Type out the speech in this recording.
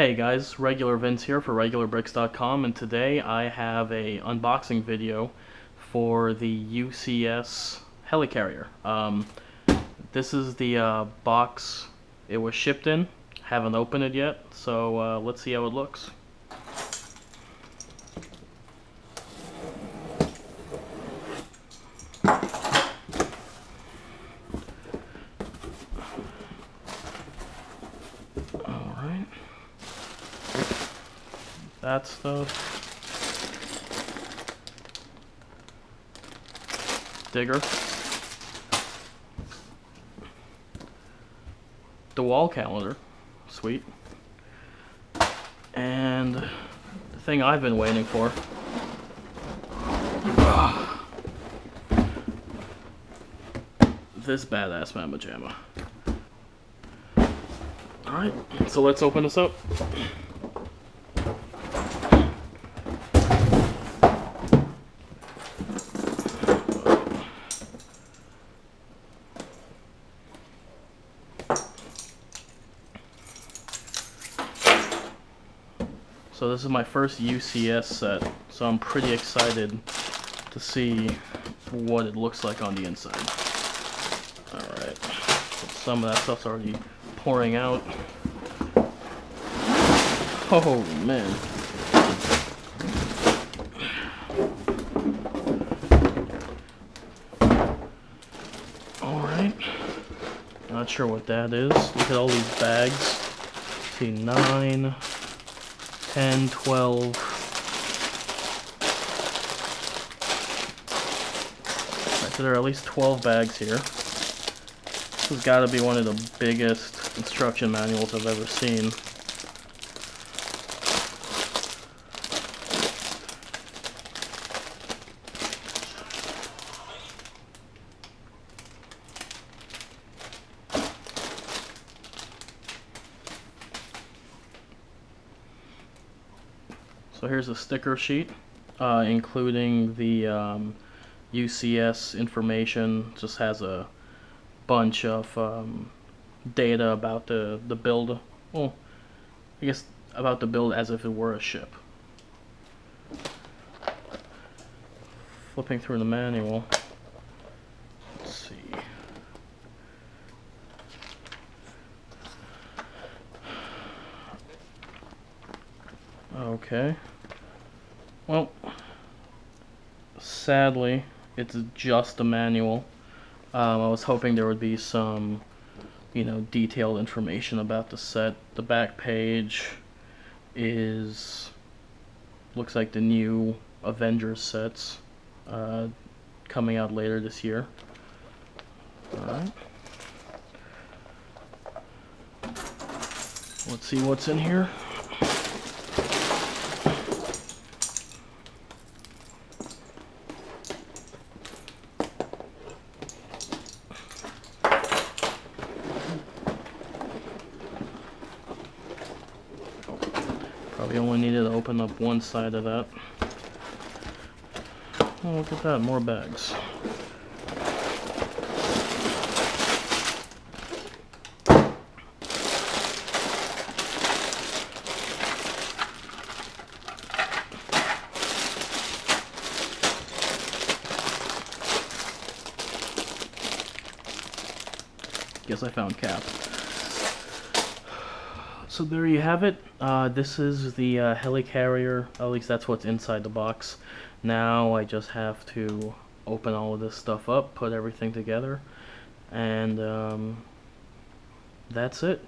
Hey guys, Regular Vince here for RegularBricks.com, and today I have a unboxing video for the UCS Helicarrier. This is the box it was shipped in. Haven't opened it yet, so let's see how it looks. Alright. That stuff. Digger. The wall calendar. Sweet. And the thing I've been waiting for. This badass Mama Jamma. Alright, so let's open this up. So this is my first UCS set, so I'm pretty excited to see what it looks like on the inside. Alright, so some of that stuff's already pouring out. Oh man. Alright, not sure what that is. Look at all these bags. See, 9, 10, 12. Right, so there are at least 12 bags here. This has got to be one of the biggest instruction manuals I've ever seen. So here's a sticker sheet, including the UCS information. Just has a bunch of data about the build. Well, I guess about the build as if it were a ship. Flipping through the manual. Let's see. Okay. Well, sadly, it's just a manual. I was hoping there would be some, detailed information about the set. The back page looks like the new Avengers sets coming out later this year. Alright. Let's see what's in here. Probably only needed to open up one side of that. Oh, look at that, more bags. Guess I found Cap. So there you have it. This is the Helicarrier. At least that's what's inside the box. Now I just have to open all of this stuff up, put everything together, and that's it.